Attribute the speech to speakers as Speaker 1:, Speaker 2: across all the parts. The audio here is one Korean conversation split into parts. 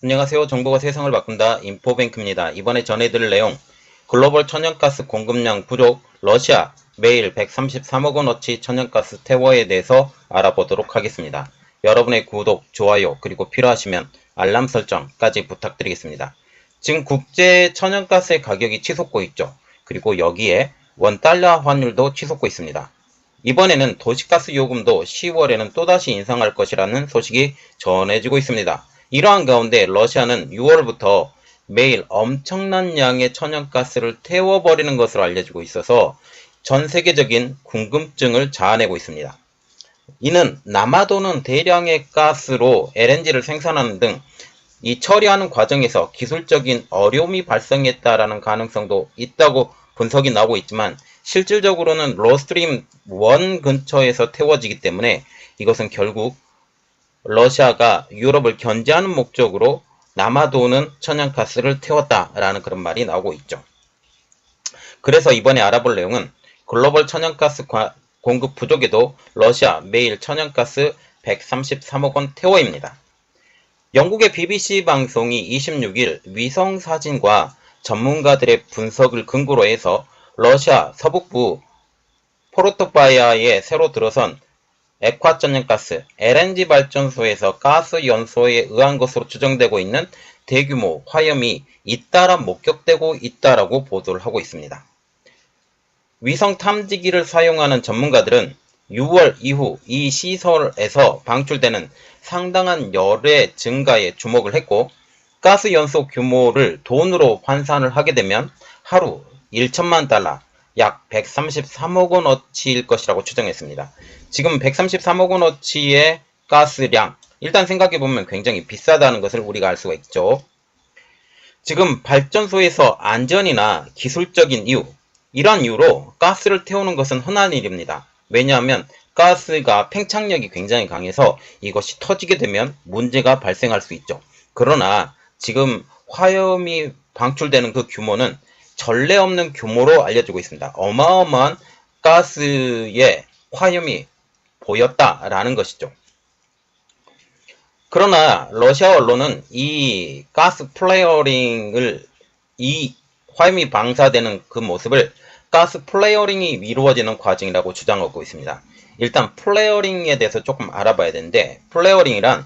Speaker 1: 안녕하세요. 정보가 세상을 바꾼다. 인포뱅크입니다. 이번에 전해드릴 내용, 글로벌 천연가스 공급량 부족, 러시아 매일 133억 원어치 천연가스 태워에 대해서 알아보도록 하겠습니다. 여러분의 구독, 좋아요, 그리고 필요하시면 알람 설정까지 부탁드리겠습니다. 지금 국제 천연가스의 가격이 치솟고 있죠. 그리고 여기에 원달러 환율도 치솟고 있습니다. 이번에는 도시가스 요금도 10월에는 또다시 인상할 것이라는 소식이 전해지고 있습니다. 이러한 가운데 러시아는 6월부터 매일 엄청난 양의 천연가스를 태워버리는 것으로 알려지고 있어서 전 세계적인 궁금증을 자아내고 있습니다. 이는 남아도는 대량의 가스로 LNG를 생산하는 등 이 처리하는 과정에서 기술적인 어려움이 발생했다라는 가능성도 있다고 분석이 나오고 있지만 실질적으로는 로스트림 1 근처에서 태워지기 때문에 이것은 결국 러시아가 유럽을 견제하는 목적으로 남아도는 천연가스를 태웠다라는 그런 말이 나오고 있죠. 그래서 이번에 알아볼 내용은 글로벌 천연가스 공급 부족에도 러시아 매일 천연가스 133억 원 태워입니다. 영국의 BBC 방송이 26일 위성 사진과 전문가들의 분석을 근거로 해서 러시아 서북부 포르토바야에 새로 들어선 액화천연가스 LNG 발전소에서 가스 연소에 의한 것으로 추정되고 있는 대규모 화염이 잇따라 목격되고 있다라고 보도를 하고 있습니다. 위성 탐지기를 사용하는 전문가들은 6월 이후 이 시설에서 방출되는 상당한 열의 증가에 주목을 했고 가스 연소 규모를 돈으로 환산을 하게 되면 하루 1천만 달러, 약 133억 원어치일 것이라고 추정했습니다. 지금 133억 원어치의 가스량, 일단 생각해보면 굉장히 비싸다는 것을 우리가 알 수가 있죠. 지금 발전소에서 안전이나 기술적인 이유, 이러한 이유로 가스를 태우는 것은 흔한 일입니다. 왜냐하면 가스가 팽창력이 굉장히 강해서 이것이 터지게 되면 문제가 발생할 수 있죠. 그러나 지금 화염이 방출되는 그 규모는 전례 없는 규모로 알려지고 있습니다. 어마어마한 가스의 화염이 보였다라는 것이죠. 그러나 러시아 언론은 이 가스 플레어링을 이 화염이 방사되는 그 모습을 가스 플레어링이 이루어지는 과정이라고 주장하고 있습니다. 일단 플레어링에 대해서 조금 알아봐야 되는데 플레어링이란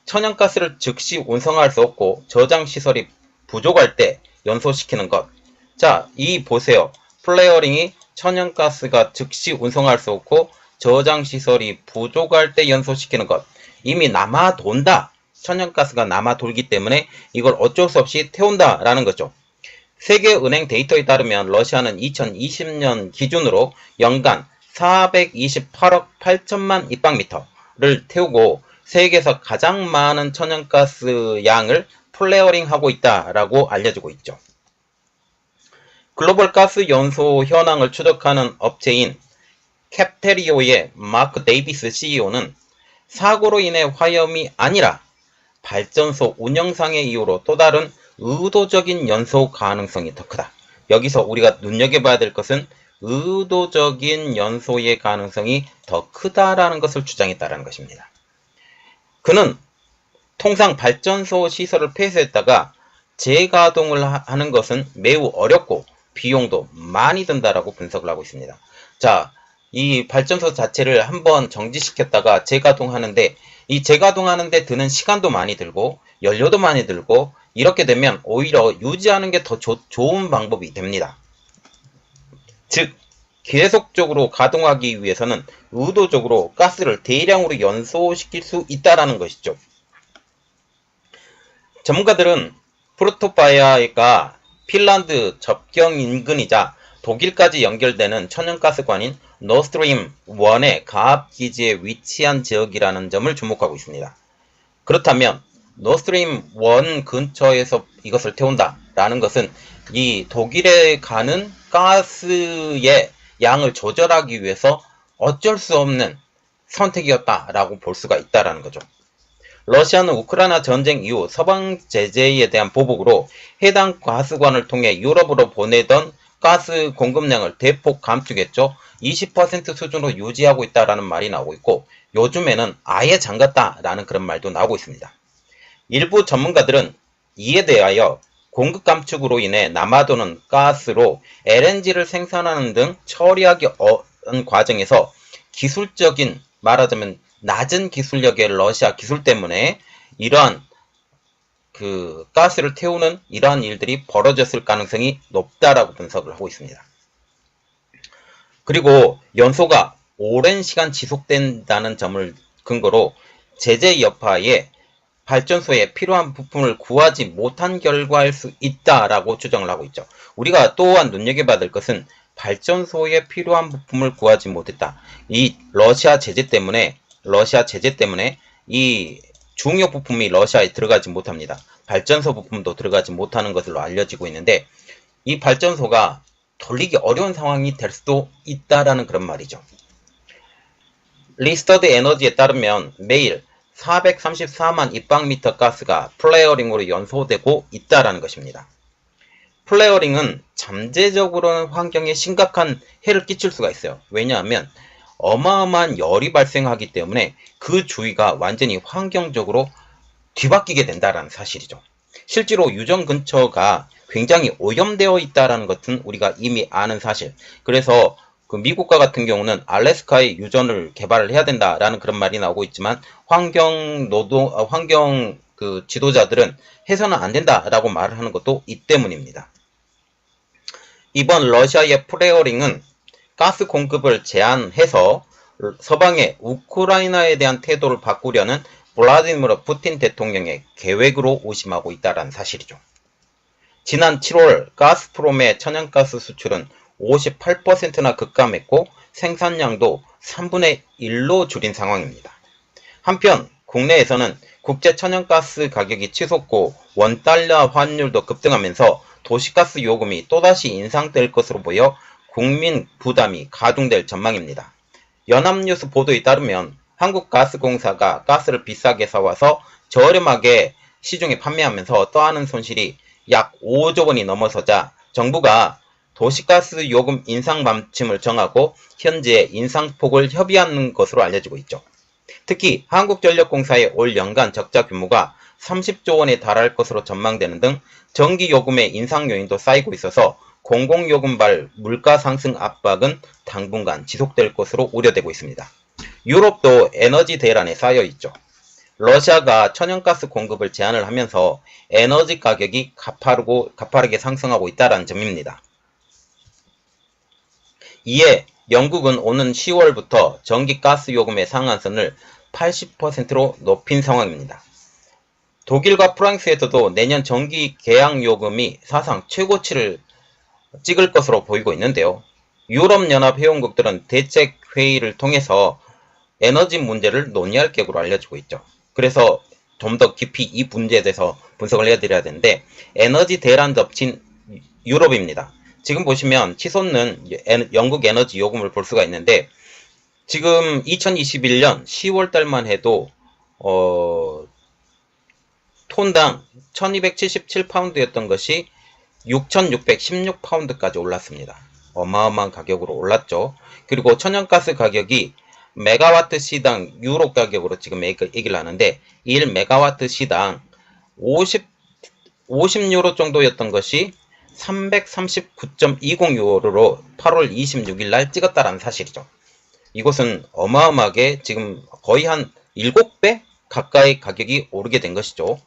Speaker 1: 천연가스를 즉시 운송할 수 없고 저장시설이 부족할 때 연소시키는 것. 자, 이 보세요. 플레어링이 천연가스가 즉시 운송할 수 없고 저장시설이 부족할 때 연소시키는 것. 이미 남아 돈다. 천연가스가 남아 돌기 때문에 이걸 어쩔 수 없이 태운다라는 거죠. 세계은행 데이터에 따르면 러시아는 2020년 기준으로 연간 428억 8천만 입방미터를 태우고 세계에서 가장 많은 천연가스 양을 플레어링하고 있다라고 알려지고 있죠. 글로벌 가스 연소 현황을 추적하는 업체인 캡테리오의 마크 데이비스 CEO는 사고로 인해 화염이 아니라 발전소 운영상의 이유로 또 다른 의도적인 연소 가능성이 더 크다. 여기서 우리가 눈여겨봐야 될 것은 의도적인 연소의 가능성이 더 크다라는 것을 주장했다는 것입니다. 그는 통상 발전소 시설을 폐쇄했다가 재가동을 하는 것은 매우 어렵고 비용도 많이 든다라고 분석을 하고 있습니다. 자, 이 발전소 자체를 한번 정지시켰다가 재가동하는데 이 재가동하는데 드는 시간도 많이 들고 연료도 많이 들고 이렇게 되면 오히려 유지하는 게 더 좋은 방법이 됩니다. 즉 계속적으로 가동하기 위해서는 의도적으로 가스를 대량으로 연소시킬 수 있다는 것이죠. 전문가들은 프루토바야가 핀란드 접경 인근이자 독일까지 연결되는 천연가스관인 노스트림 1의 가압기지에 위치한 지역이라는 점을 주목하고 있습니다. 그렇다면 노스트림 1 근처에서 이것을 태운다라는 것은 이 독일에 가는 가스의 양을 조절하기 위해서 어쩔 수 없는 선택이었다라고 볼 수가 있다는 거죠. 러시아는 우크라이나 전쟁 이후 서방 제재에 대한 보복으로 해당 가스관을 통해 유럽으로 보내던 가스 공급량을 대폭 감축했죠. 20% 수준으로 유지하고 있다라는 말이 나오고 있고 요즘에는 아예 잠갔다라는 그런 말도 나오고 있습니다. 일부 전문가들은 이에 대하여 공급 감축으로 인해 남아도는 가스로 LNG를 생산하는 등 처리하기 어려운 과정에서 기술적인, 말하자면 낮은 기술력의 러시아 기술 때문에 이러한 가스를 태우는 이러한 일들이 벌어졌을 가능성이 높다라고 분석을 하고 있습니다. 그리고 연소가 오랜 시간 지속된다는 점을 근거로 제재 여파에 발전소에 필요한 부품을 구하지 못한 결과일 수 있다라고 추정을 하고 있죠. 우리가 또한 눈여겨봐야 될 것은 발전소에 필요한 부품을 구하지 못했다. 이 러시아 제재 때문에 이 중요 부품이 러시아에 들어가지 못합니다. 발전소 부품도 들어가지 못하는 것으로 알려지고 있는데 이 발전소가 돌리기 어려운 상황이 될 수도 있다라는 그런 말이죠. 리스터드 에너지에 따르면 매일 434만 입방미터 가스가 플레어링으로 연소되고 있다라는 것입니다. 플레어링은 잠재적으로는 환경에 심각한 해를 끼칠 수가 있어요. 왜냐하면 어마어마한 열이 발생하기 때문에 그 주위가 완전히 환경적으로 뒤바뀌게 된다는 사실이죠. 실제로 유전 근처가 굉장히 오염되어 있다는 것은 우리가 이미 아는 사실. 그래서 미국과 같은 경우는 알래스카에 유전을 개발을 해야 된다라는 그런 말이 나오고 있지만 환경 지도자들은 해서는 안 된다라고 말을 하는 것도 이 때문입니다. 이번 러시아의 플레어링은 가스 공급을 제한해서 서방의 우크라이나에 대한 태도를 바꾸려는 블라디미르 푸틴 대통령의 계획으로 의심하고 있다는 사실이죠. 지난 7월 가스프롬의 천연가스 수출은 58%나 급감했고 생산량도 3분의 1로 줄인 상황입니다. 한편 국내에서는 국제 천연가스 가격이 치솟고 원달러 환율도 급등하면서 도시가스 요금이 또다시 인상될 것으로 보여 국민 부담이 가중될 전망입니다. 연합뉴스 보도에 따르면 한국가스공사가 가스를 비싸게 사와서 저렴하게 시중에 판매하면서 떠안은 손실이 약 5조 원이 넘어서자 정부가 도시가스 요금 인상 방침을 정하고 현재 인상폭을 협의하는 것으로 알려지고 있죠. 특히 한국전력공사의 올 연간 적자 규모가 30조 원에 달할 것으로 전망되는 등 전기요금의 인상 요인도 쌓이고 있어서 공공요금발 물가 상승 압박은 당분간 지속될 것으로 우려되고 있습니다. 유럽도 에너지 대란에 쌓여 있죠. 러시아가 천연가스 공급을 제한을 하면서 에너지 가격이 가파르게 상승하고 있다는 점입니다. 이에 영국은 오는 10월부터 전기가스 요금의 상한선을 80%로 높인 상황입니다. 독일과 프랑스에서도 내년 전기 계약 요금이 사상 최고치를 찍을 것으로 보이고 있는데요. 유럽연합 회원국들은 대책회의를 통해서 에너지 문제를 논의할 계획으로 알려지고 있죠. 그래서 좀 더 깊이 이 문제에 대해서 분석을 해드려야 되는데 에너지 대란 덮친 유럽입니다. 지금 보시면 치솟는 영국 에너지 요금을 볼 수가 있는데 지금 2021년 10월 달만 해도 톤당 1277파운드였던 것이 6616파운드까지 올랐습니다. 어마어마한 가격으로 올랐죠. 그리고 천연가스 가격이 메가와트 시당 유로 가격으로 지금 얘기를 하는데 1메가와트 시당 50유로 정도였던 것이 339.20유로로 8월 26일 날 찍었다라는 사실이죠. 이것은 어마어마하게 지금 거의 한 7배 가까이 가격이 오르게 된 것이죠.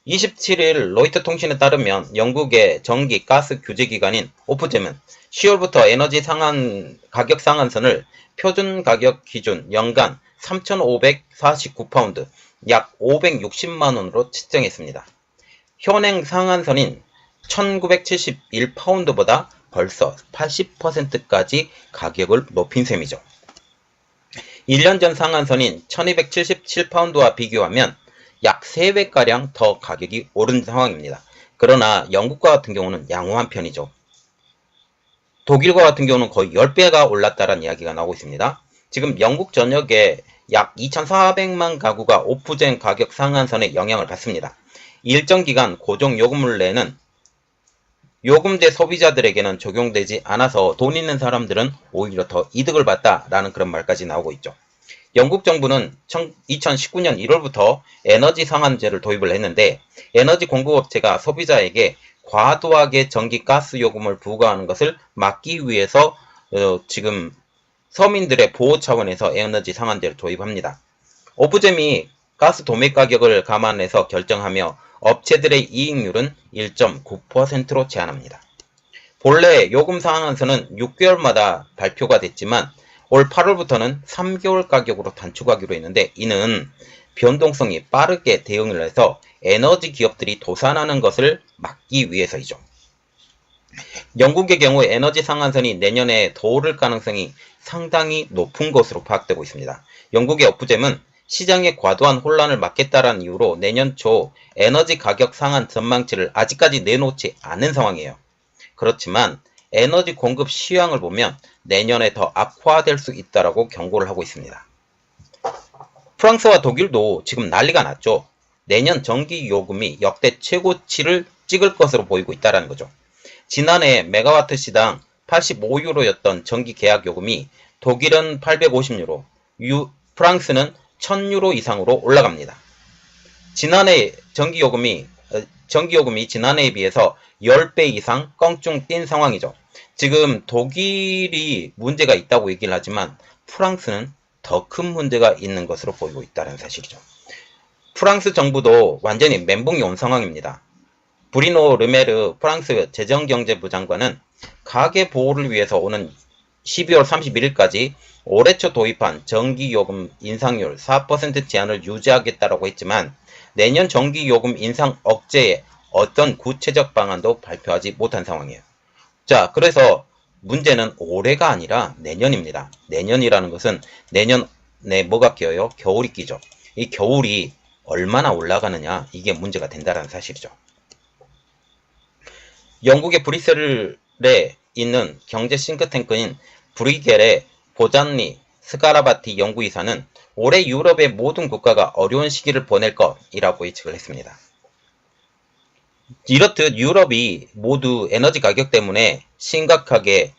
Speaker 1: 27일 로이터 통신에 따르면 영국의 전기 가스 규제 기관인 오프잼은 10월부터 에너지 가격 상한선을 표준 가격 기준 연간 3,549파운드, 약 560만원으로 측정했습니다. 현행 상한선인 1971파운드보다 벌써 80%까지 가격을 높인 셈이죠. 1년 전 상한선인 1277파운드와 비교하면 약 3배가량 더 가격이 오른 상황입니다. 그러나 영국과 같은 경우는 양호한 편이죠. 독일과 같은 경우는 거의 10배가 올랐다는 이야기가 나오고 있습니다. 지금 영국 전역에 약 2,400만 가구가 오프젠 가격 상한선에 영향을 받습니다. 일정 기간 고정 요금을 내는 요금제 소비자들에게는 적용되지 않아서 돈 있는 사람들은 오히려 더 이득을 봤다라는 그런 말까지 나오고 있죠. 영국 정부는 2019년 1월부터 에너지 상한제를 도입을 했는데 에너지 공급업체가 소비자에게 과도하게 전기 가스 요금을 부과하는 것을 막기 위해서 지금 서민들의 보호 차원에서 에너지 상한제를 도입합니다. 오브잼이 가스 도매 가격을 감안해서 결정하며 업체들의 이익률은 1.9%로 제한합니다. 본래 요금 상한선은 6개월마다 발표가 됐지만 올 8월부터는 3개월 가격으로 단축하기로 했는데 이는 변동성이 빠르게 대응을 해서 에너지 기업들이 도산하는 것을 막기 위해서이죠. 영국의 경우 에너지 상한선이 내년에 더 오를 가능성이 상당히 높은 것으로 파악되고 있습니다. 영국의 오프잼은 시장의 과도한 혼란을 막겠다는 이유로 내년 초 에너지 가격 상한 전망치를 아직까지 내놓지 않은 상황이에요. 그렇지만 에너지 공급 시황을 보면 내년에 더 악화될 수 있다고 경고를 하고 있습니다. 프랑스와 독일도 지금 난리가 났죠. 내년 전기 요금이 역대 최고치를 찍을 것으로 보이고 있다는 거죠. 지난해 메가와트 시당 85유로였던 전기 계약 요금이 독일은 850유로, 프랑스는 1000유로 이상으로 올라갑니다. 지난해 전기요금이 지난해에 비해서 10배 이상 껑충 뛴 상황이죠. 지금 독일이 문제가 있다고 얘기를 하지만 프랑스는 더 큰 문제가 있는 것으로 보이고 있다는 사실이죠. 프랑스 정부도 완전히 멘붕이 온 상황입니다. 브리노 르메르 프랑스 재정경제부 장관은 가계 보호를 위해서 오는 12월 31일까지 올해 초 도입한 전기요금 인상률 4% 제한을 유지하겠다고 했지만 내년 전기요금 인상 억제에 어떤 구체적 방안도 발표하지 못한 상황이에요. 자, 그래서 문제는 올해가 아니라 내년입니다. 내년이라는 것은 내년에 뭐가 끼어요? 겨울이 끼죠. 이 겨울이 얼마나 올라가느냐, 이게 문제가 된다는 사실이죠. 영국의 브뤼셀에 있는 경제 싱크탱크인 브리겔의 보잔니 스카라바티 연구이사는 올해 유럽의 모든 국가가 어려운 시기를 보낼 것이라고 예측을 했습니다. 이렇듯 유럽이 모두 에너지 가격 때문에 심각하게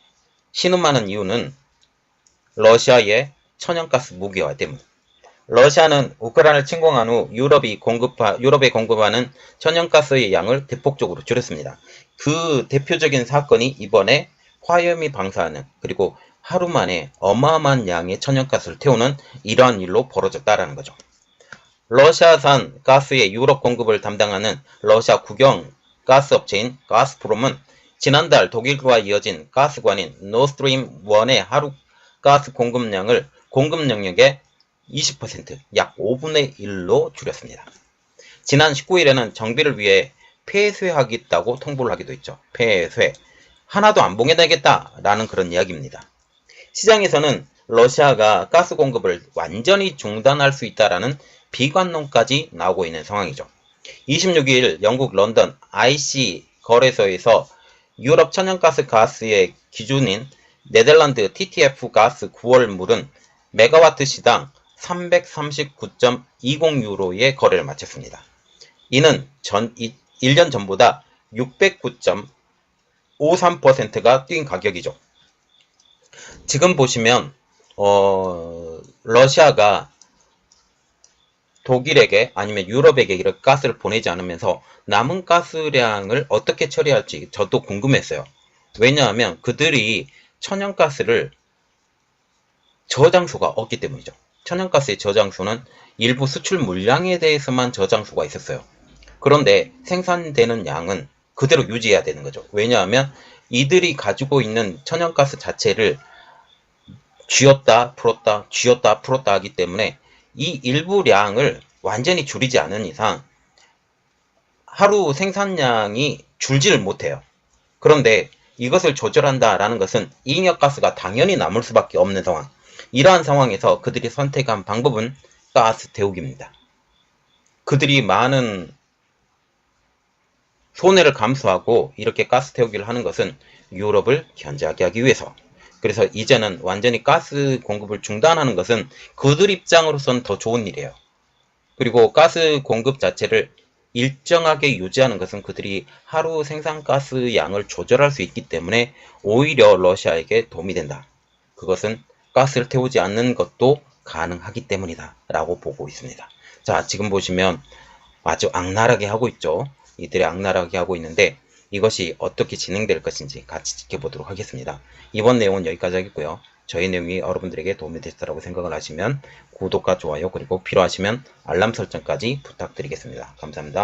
Speaker 1: 신음하는 이유는 러시아의 천연가스 무기화 때문. 러시아는 우크라이나를 침공한 후 유럽에 공급하는 천연가스의 양을 대폭적으로 줄였습니다. 그 대표적인 사건이 이번에 화염이 방사하는, 그리고 하루 만에 어마어마한 양의 천연가스를 태우는 이러한 일로 벌어졌다라는 거죠. 러시아산 가스의 유럽 공급을 담당하는 러시아 국영 가스업체인 가스프롬은 지난달 독일과 이어진 가스관인 노스트림 1의 하루 가스 공급 영역의 20%, 약 5분의 1로 줄였습니다. 지난 19일에는 정비를 위해 폐쇄하겠다고 통보를 하기도 했죠. 폐쇄. 하나도 안 봉해내겠다라는 그런 이야기입니다. 시장에서는 러시아가 가스 공급을 완전히 중단할 수 있다라는 비관론까지 나오고 있는 상황이죠. 26일 영국 런던 IC 거래소에서 유럽 천연가스 가스의 기준인 네덜란드 TTF 가스 9월 물은 메가와트 시당 339.20유로의 거래를 마쳤습니다. 이는 1년 전보다 609.53%가 뛴 가격이죠. 지금 보시면 러시아가 독일에게 아니면 유럽에게 이렇게 가스를 보내지 않으면서 남은 가스량을 어떻게 처리할지 저도 궁금했어요. 왜냐하면 그들이 천연가스를 저장소가 없기 때문이죠. 천연가스의 저장소는 일부 수출 물량에 대해서만 저장소가 있었어요. 그런데 생산되는 양은 그대로 유지해야 되는 거죠. 왜냐하면 이들이 가지고 있는 천연가스 자체를 쥐었다 풀었다 하기 때문에 이 일부량을 완전히 줄이지 않은 이상 하루 생산량이 줄지를 못해요. 그런데 이것을 조절한다라는 것은 잉여가스가 당연히 남을 수밖에 없는 상황. 이러한 상황에서 그들이 선택한 방법은 가스 태우기입니다. 그들이 많은 손해를 감수하고 이렇게 가스 태우기를 하는 것은 유럽을 견제하게 하기 위해서. 그래서 이제는 완전히 가스 공급을 중단하는 것은 그들 입장으로선 더 좋은 일이에요. 그리고 가스 공급 자체를 일정하게 유지하는 것은 그들이 하루 생산가스 양을 조절할 수 있기 때문에 오히려 러시아에게 도움이 된다. 그것은 가스를 태우지 않는 것도 가능하기 때문이다 라고 보고 있습니다. 자, 지금 보시면 아주 악랄하게 하고 있죠. 이들이 악랄하게 하고 있는데 이것이 어떻게 진행될 것인지 같이 지켜보도록 하겠습니다. 이번 내용은 여기까지 하겠고요. 저희 내용이 여러분들에게 도움이 됐다고 생각을 하시면 구독과 좋아요 그리고 필요하시면 알람 설정까지 부탁드리겠습니다. 감사합니다.